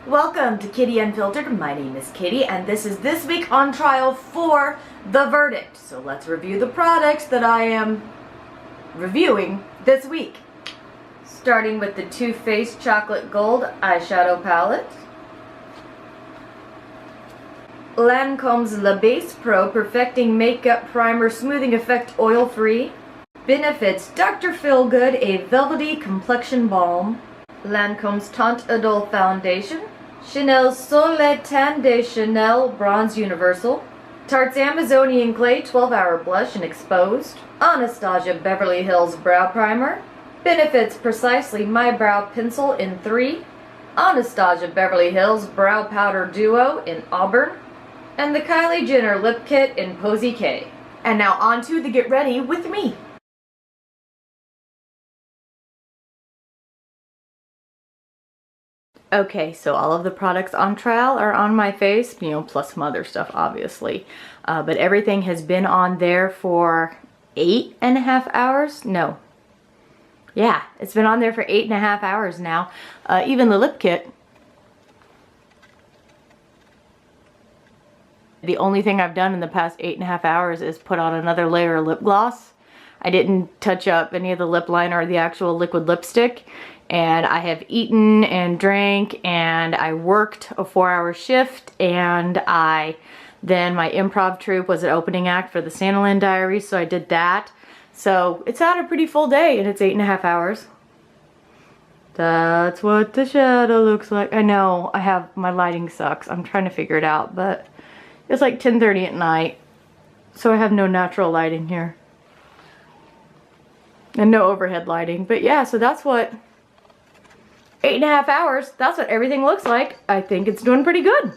Welcome to Kitty Unfiltered. My name is Kitty and this is This Week on Trial for The Verdict. So let's review the products that I am reviewing this week. Starting with the Too Faced Chocolate Gold Eyeshadow Palette. Lancome's La Base Pro Perfecting Makeup Primer Smoothing Effect Oil Free. Benefit's Dr. Feelgood A Velvety Complexion Balm. Lancome's Teint Idole Foundation. Chanel's Soleil Tan de Chanel Bronze Universal. Tarte's Amazonian Clay 12-Hour Blush and Exposed. Anastasia Beverly Hills Brow Primer. Benefit's Precisely My Brow Pencil in 3. Anastasia Beverly Hills Brow Powder Duo in Auburn. And the Kylie Jenner Lip Kit in Posy K. And now on to the Get Ready with me. Okay, so all of the products on trial are on my face, plus some other stuff, obviously. But everything has been on there for 8.5 hours? No. Yeah, it's been on there for 8.5 hours now. Even the lip kit. The only thing I've done in the past 8.5 hours is put on another layer of lip gloss. I didn't touch up any of the lip liner or the actual liquid lipstick. And I have eaten and drank and I worked a 4-hour shift and then my improv troupe was an opening act for the Santaland Diaries, so I did that. So it's had a pretty full day and it's 8.5 hours. That's what the shadow looks like. I know, my lighting sucks. I'm trying to figure it out, but it's like 10:30 at night. So I have no natural lighting here. And no overhead lighting. But yeah, so that's what 8.5 hours, that's what everything looks like. I think it's doing pretty good.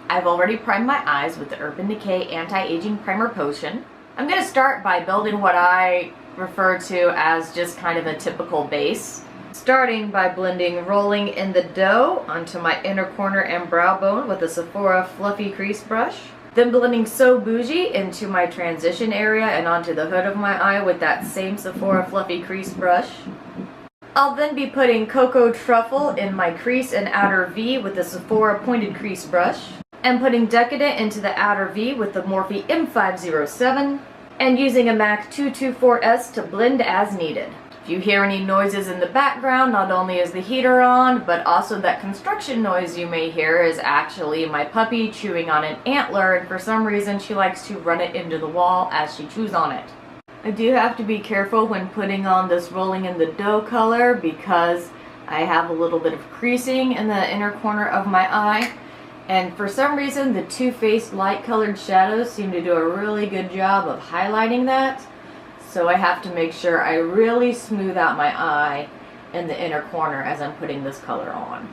I've already primed my eyes with the Urban Decay Anti-Aging Primer Potion. I'm going to start by building what I refer to as just kind of a typical base. Starting by blending Rolling in the Dough onto my inner corner and brow bone with a Sephora Fluffy Crease Brush. Then blending So Bougie into my transition area and onto the hood of my eye with that same Sephora Fluffy Crease Brush. I'll then be putting Cocoa Truffle in my crease and outer V with the Sephora Pointed Crease Brush. And putting Decadent into the outer V with the Morphe M507. And using a MAC 224S to blend as needed. If you hear any noises in the background, not only is the heater on, but also that construction noise you may hear is actually my puppy chewing on an antler, and for some reason she likes to run it into the wall as she chews on it. I do have to be careful when putting on this Rolling in the Dough color because I have a little bit of creasing in the inner corner of my eye, and for some reason the Too Faced light colored shadows seem to do a really good job of highlighting that. So I have to make sure I really smooth out my eye in the inner corner as I'm putting this color on.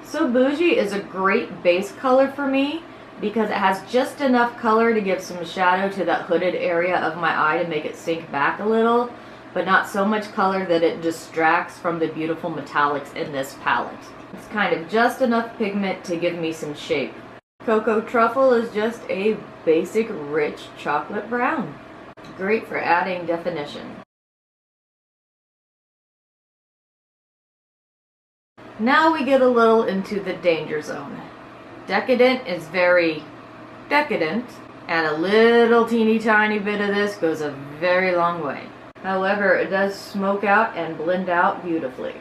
So Bougie is a great base color for me because it has just enough color to give some shadow to that hooded area of my eye to make it sink back a little, but not so much color that it distracts from the beautiful metallics in this palette. It's kind of just enough pigment to give me some shape. Cocoa Truffle is just a basic rich chocolate brown. Great for adding definition. Now we get a little into the danger zone. Decadent is very decadent, and a little teeny tiny bit of this goes a very long way. However, it does smoke out and blend out beautifully.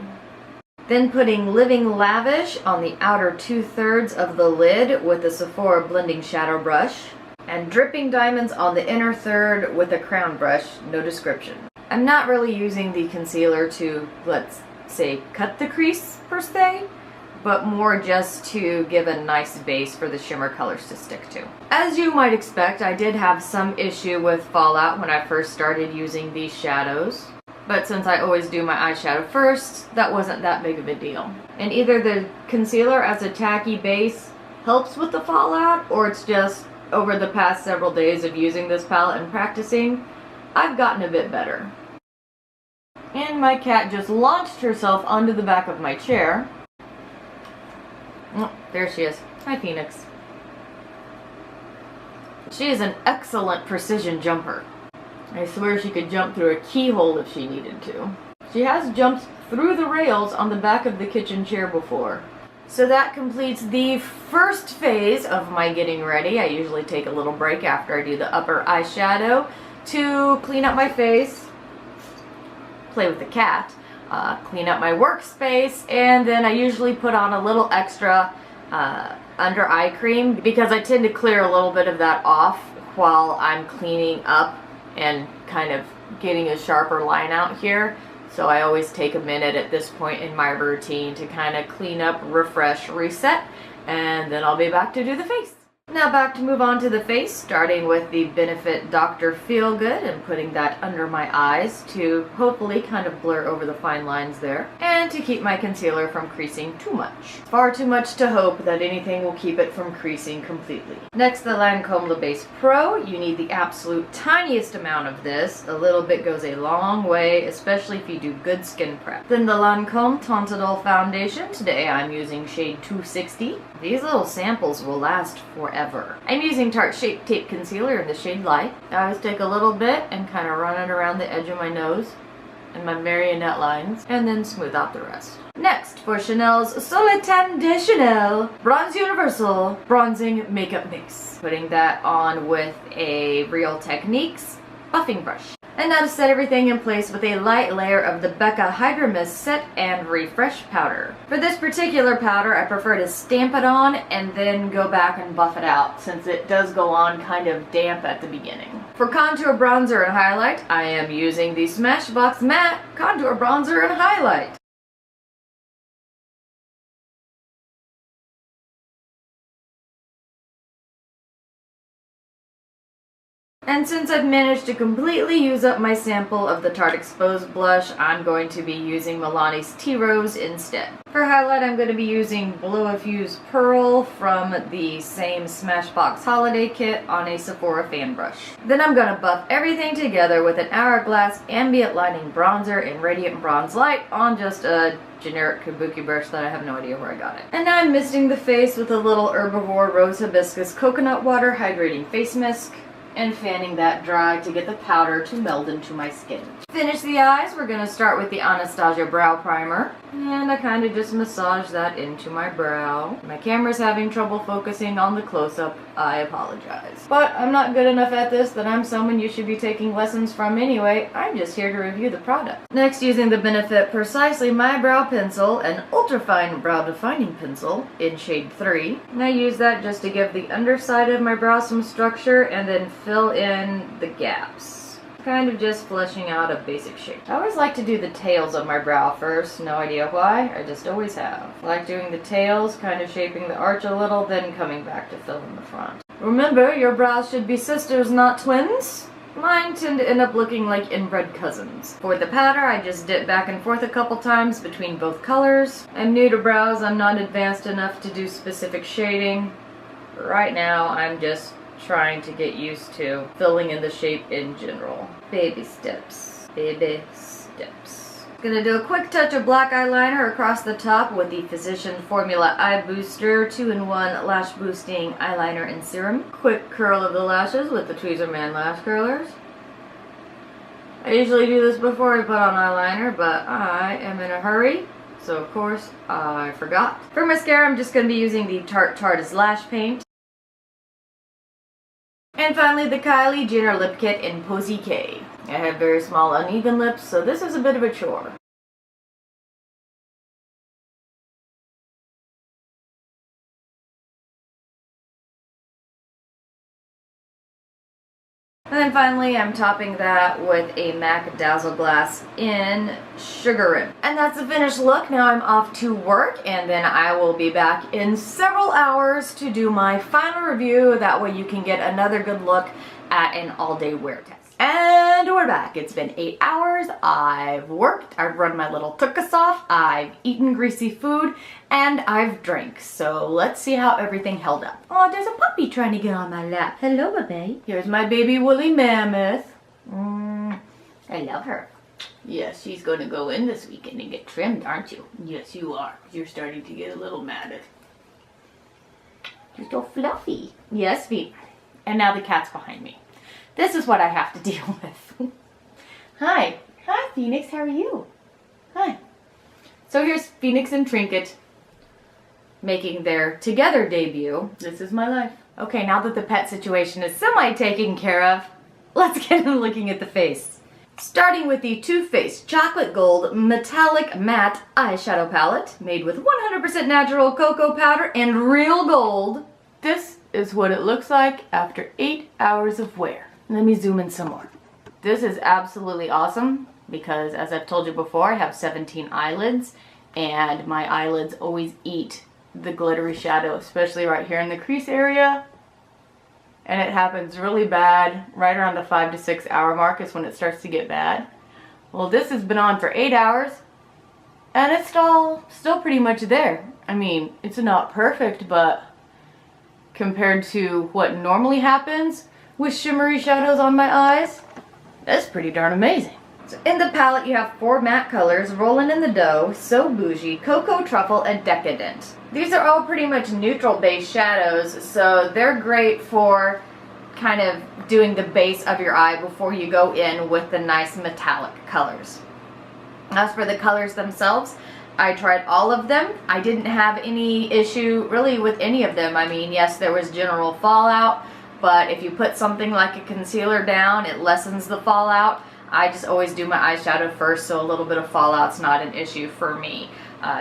Then putting Living Lavish on the outer 2/3 of the lid with the Sephora Blending Shadow Brush. And dripping diamonds on the inner third with a crown brush, no description. I'm not really using the concealer to, let's say, cut the crease per se, but more just to give a nice base for the shimmer colors to stick to. As you might expect, I did have some issue with fallout when I first started using these shadows, but since I always do my eyeshadow first, that wasn't that big of a deal. And either the concealer as a tacky base helps with the fallout, or it's just over the past several days of using this palette and practicing, I've gotten a bit better. And my cat just launched herself onto the back of my chair. Oh, there she is. Hi, Phoenix. She is an excellent precision jumper. I swear she could jump through a keyhole if she needed to. She has jumped through the rails on the back of the kitchen chair before. So that completes the first phase of my getting ready. I usually take a little break after I do the upper eyeshadow to clean up my face, play with the cat, clean up my workspace, and then I usually put on a little extra under eye cream because I tend to clear a little bit of that off while I'm cleaning up and kind of getting a sharper line out here. So I always take a minute at this point in my routine to kind of clean up, refresh, reset, and then I'll be back to do the face. Now back to move on to the face, starting with the Benefit Dr. Feel Good and putting that under my eyes to hopefully kind of blur over the fine lines there and to keep my concealer from creasing too much. Far too much to hope that anything will keep it from creasing completely. Next, the Lancome Le Base Pro. You need the absolute tiniest amount of this. A little bit goes a long way, especially if you do good skin prep. Then the Lancome Tintadol Foundation. Today I'm using shade 260. These little samples will last forever. I'm using Tarte Shape Tape Concealer in the shade Light. I always take a little bit and kind of run it around the edge of my nose and my marionette lines, and then smooth out the rest. Next, for Chanel's Soletan de Chanel Bronze Universal Bronzing Makeup Mix. Putting that on with a Real Techniques buffing brush. And now to set everything in place with a light layer of the Becca Hydra Mist Set and Refresh Powder. For this particular powder, I prefer to stamp it on and then go back and buff it out, since it does go on kind of damp at the beginning. For contour, bronzer, and highlight, I am using the Smashbox Matte Contour Bronzer and Highlight. And since I've managed to completely use up my sample of the Tarte Exposed Blush, I'm going to be using Milani's Tea Rose instead. For highlight, I'm going to be using Blow Fuse Pearl from the same Smashbox Holiday Kit on a Sephora fan brush. Then I'm going to buff everything together with an Hourglass Ambient Lighting Bronzer in Radiant Bronze Light on just a generic kabuki brush that I have no idea where I got it. And now I'm misting the face with a little Herbivore Rose Hibiscus Coconut Water Hydrating Face Mist, and fanning that dry to get the powder to meld into my skin. To finish the eyes, we're going to start with the Anastasia Brow Primer, and I kind of just massage that into my brow. My camera's having trouble focusing on the close-up. I apologize. But I'm not good enough at this that I'm someone you should be taking lessons from anyway. I'm just here to review the product. Next, using the Benefit Precisely My Brow Pencil, an ultra-fine brow defining pencil in shade 3. And I use that just to give the underside of my brow some structure and then fill in the gaps. Kind of just fleshing out a basic shape. I always like to do the tails of my brow first, no idea why, I just always have. I like doing the tails, kind of shaping the arch a little, then coming back to fill in the front. Remember, your brows should be sisters, not twins. Mine tend to end up looking like inbred cousins. For the powder, I just dip back and forth a couple times between both colors. I'm new to brows, I'm not advanced enough to do specific shading. Right now, I'm just trying to get used to filling in the shape in general. Baby steps. Baby steps. Gonna do a quick touch of black eyeliner across the top with the Physician Formula Eye Booster 2-in-1 Lash Boosting Eyeliner and Serum. Quick curl of the lashes with the Tweezerman Lash Curlers. I usually do this before I put on eyeliner, but I am in a hurry, so of course I forgot. For mascara, I'm just gonna be using the Tarte Lash Paint. And finally, the Kylie Jenner Lip Kit in Posy K. I have very small uneven lips, so this is a bit of a chore. And then finally, I'm topping that with a MAC Dazzle Glass in Sugar Rib. And that's the finished look. Now I'm off to work, and then I will be back in several hours to do my final review. That way you can get another good look at an all-day wear test. And we're back. It's been 8 hours. I've worked, I've run my little tuchus off, I've eaten greasy food, and I've drank. So let's see how everything held up. Oh, there's a puppy trying to get on my lap. Hello, baby. Here's my baby woolly mammoth. I love her. Yes, she's going to go in this weekend and get trimmed, aren't you? Yes, you are. You're starting to get a little matted. You're so fluffy. Yes, sweet. And now the cat's behind me. This is what I have to deal with. Hi. Hi, Phoenix. How are you? So here's Phoenix and Trinket making their together debut. This is my life. Okay, now that the pet situation is semi-taken care of, let's get into looking at the face. Starting with the Too Faced Chocolate Gold Metallic Matte Eyeshadow Palette, made with 100% natural cocoa powder and real gold. This is what it looks like after 8 hours of wear. Let me zoom in some more. This is absolutely awesome because, as I've told you before, I have 17 eyelids, and my eyelids always eat the glittery shadow, especially right here in the crease area. And it happens really bad right around the 5 to 6 hour mark is when it starts to get bad. Well, this has been on for 8 hours and it's still pretty much there. I mean, it's not perfect, but compared to what normally happens with shimmery shadows on my eyes, that's pretty darn amazing. So in the palette you have 4 matte colors: Rollin' in the Dough, So Bougie, Cocoa Truffle, and Decadent. These are all pretty much neutral base shadows, so they're great for kind of doing the base of your eye before you go in with the nice metallic colors. As for the colors themselves, I tried all of them. I didn't have any issue really with any of them. I mean, yes, there was general fallout, but if you put something like a concealer down, it lessens the fallout. I just always do my eyeshadow first, so a little bit of fallout's not an issue for me.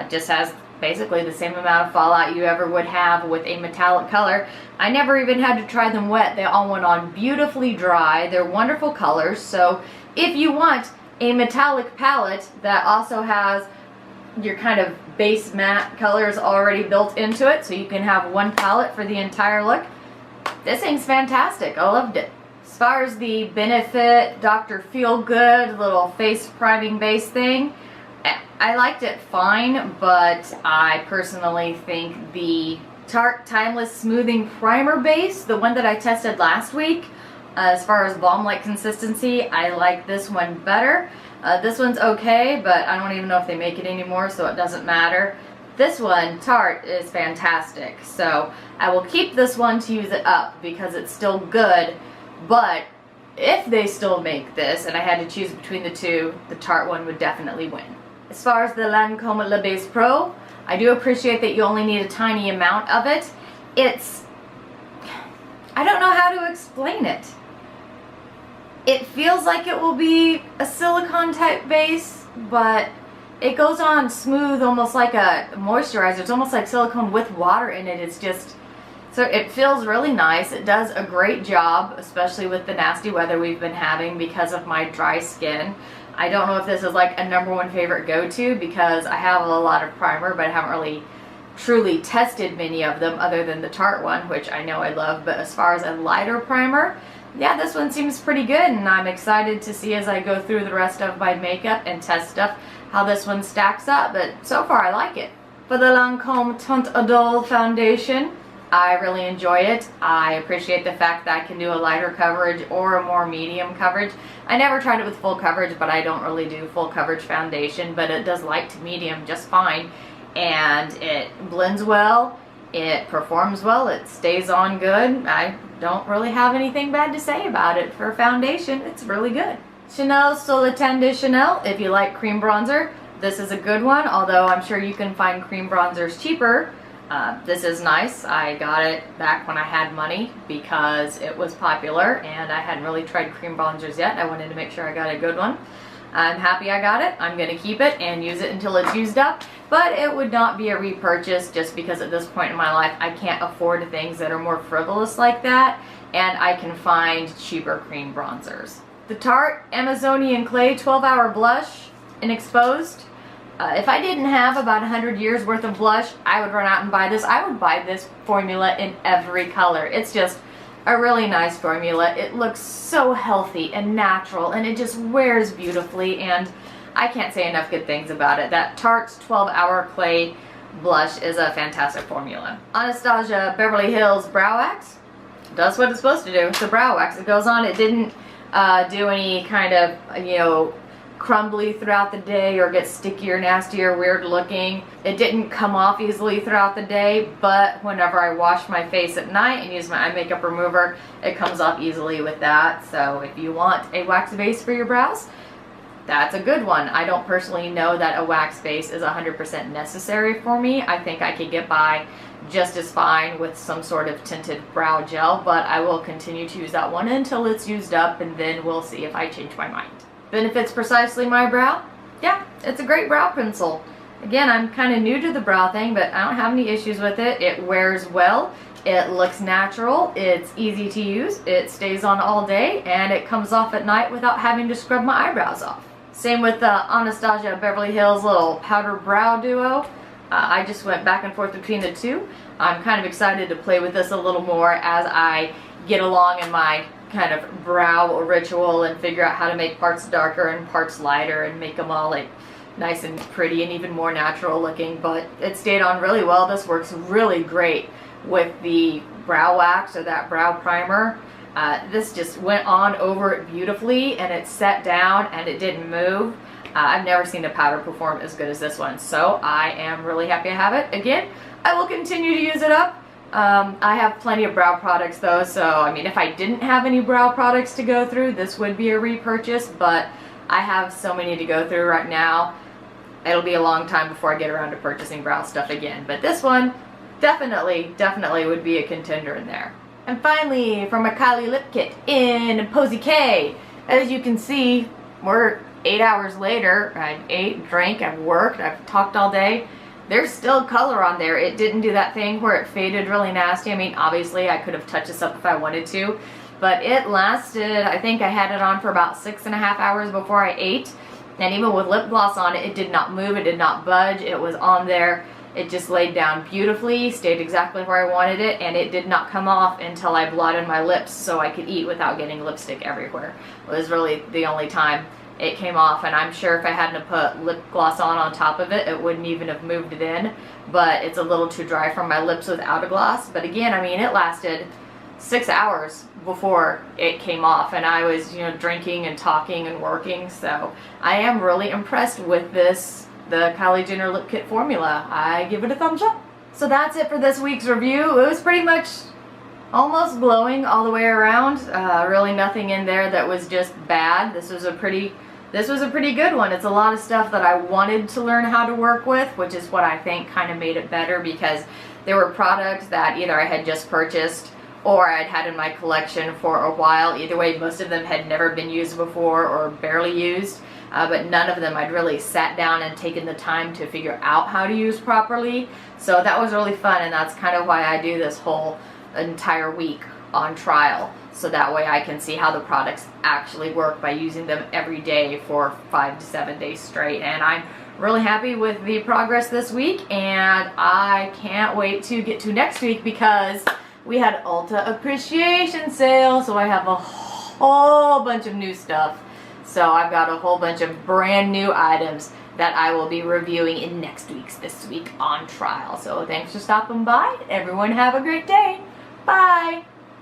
Just has basically the same amount of fallout you ever would have with a metallic color. I never even had to try them wet. They all went on beautifully dry. They're wonderful colors, so if you want a metallic palette that also has your kind of base matte colors already built into it, so you can have one palette for the entire look, this thing's fantastic. I loved it. As far as the Benefit Dr. Feel Good little face priming base thing, I liked it fine, but I personally think the Tarte Timeless Smoothing Primer base, the one that I tested last week, as far as balm-like consistency, I like this one better. This one's okay, but I don't even know if they make it anymore, so it doesn't matter. This one, Tarte, is fantastic, so I will keep this one to use it up because it's still good. But if they still make this, and I had to choose between the two, the Tarte one would definitely win. As far as the Lancome Le Base Pro, I do appreciate that you only need a tiny amount of it. I don't know how to explain it. It feels like it will be a silicone type base, but it goes on smooth, almost like a moisturizer. It's almost like silicone with water in it. It's just, so it feels really nice. It does a great job, especially with the nasty weather we've been having because of my dry skin. I don't know if this is like a #1 favorite go-to because I have a lot of primer, but I haven't really truly tested many of them other than the Tarte one, which I know I love. But as far as a lighter primer, yeah, this one seems pretty good, and I'm excited to see as I go through the rest of my makeup and test stuff how this one stacks up, but so far I like it. For the Lancome Teint Idole Foundation, I really enjoy it. I appreciate the fact that I can do a lighter coverage or a more medium coverage. I never tried it with full coverage, but I don't really do full coverage foundation, but it does light to medium just fine, and it blends well, it performs well, it stays on good. I don't really have anything bad to say about it. For foundation, it's really good. Chanel Soletan de Chanel, if you like cream bronzer, this is a good one, although I'm sure you can find cream bronzers cheaper. This is nice. I got it back when I had money because it was popular and I hadn't really tried cream bronzers yet. I wanted to make sure I got a good one. I'm happy I got it. I'm going to keep it and use it until it's used up, but it would not be a repurchase just because at this point in my life I can't afford things that are more frivolous like that, and I can find cheaper cream bronzers. The Tarte Amazonian Clay 12-Hour Blush in Exposed. If I didn't have about 100 years worth of blush, I would run out and buy this. I would buy this formula in every color. It's just a really nice formula. It looks so healthy and natural, and it just wears beautifully, and I can't say enough good things about it. That Tarte's 12-Hour Clay blush is a fantastic formula. Anastasia Beverly Hills Brow Wax does what it's supposed to do. It's a brow wax. It goes on. It didn't do any kind of, crumbly throughout the day or get sticky or nasty or weird looking. It didn't come off easily throughout the day, but whenever I wash my face at night and use my eye makeup remover, it comes off easily with that. So if you want a wax base for your brows, that's a good one. I don't personally know that a wax base is 100% necessary for me. I think I could get by just as fine with some sort of tinted brow gel, but I will continue to use that one until it's used up, and then we'll see if I change my mind. Benefits precisely my brow? Yeah, it's a great brow pencil. Again, I'm kind of new to the brow thing, but I don't have any issues with it. It wears well, it looks natural, it's easy to use, it stays on all day, and it comes off at night without having to scrub my eyebrows off. Same with the Anastasia Beverly Hills little powder brow duo. I just went back and forth between the two. I'm kind of excited to play with this a little more as I get along in my kind of brow ritual and figure out how to make parts darker and parts lighter and make them all like nice and pretty and even more natural looking. But it stayed on really well. This works really great with the brow wax or that brow primer. This just went on over it beautifully, and it set down and it didn't move. I've never seen a powder perform as good as this one, so I am really happy I have it. Again, I will continue to use it up. I have plenty of brow products though, so I mean, if I didn't have any brow products to go through, this would be a repurchase, but I have so many to go through right now. It'll be a long time before I get around to purchasing brow stuff again, but this one definitely would be a contender in there. And finally, from a Kylie Lip Kit in Posy K. As you can see, we're 8 hours later. I ate, drank, I've worked, I've talked all day. There's still color on there. It didn't do that thing where it faded really nasty. I mean, obviously I could have touched this up if I wanted to, but it lasted, I think I had it on for about 6.5 hours before I ate. And even with lip gloss on it, it did not move, it did not budge, it was on there. It just laid down beautifully, stayed exactly where I wanted it, and it did not come off until I blotted my lips so I could eat without getting lipstick everywhere. It was really the only time it came off, and I'm sure if I hadn't put lip gloss on top of it, it wouldn't even have moved it in, but it's a little too dry for my lips without a gloss. But again, I mean, it lasted 6 hours before it came off, and I was, you know, drinking and talking and working, so I am really impressed with this, the Kylie Jenner Lip Kit formula. I give it a thumbs up. So that's it for this week's review. It was pretty much almost glowing all the way around. Really nothing in there that was just bad. This was a pretty good one. It's a lot of stuff that I wanted to learn how to work with, which is what I think kind of made it better, because there were products that either I had just purchased or I'd had in my collection for a while. Either way, most of them had never been used before or barely used. But none of them I'd really sat down and taken the time to figure out how to use properly. So that was really fun, and that's kind of why I do this whole entire week on trial. So that way I can see how the products actually work by using them every day for 5 to 7 days straight. And I'm really happy with the progress this week, and I can't wait to get to next week because we had Ulta Appreciation Sale, so I have a whole bunch of new stuff. So I've got a whole bunch of brand new items that I will be reviewing in next week's This Week on Trial. So thanks for stopping by. Everyone have a great day. Bye.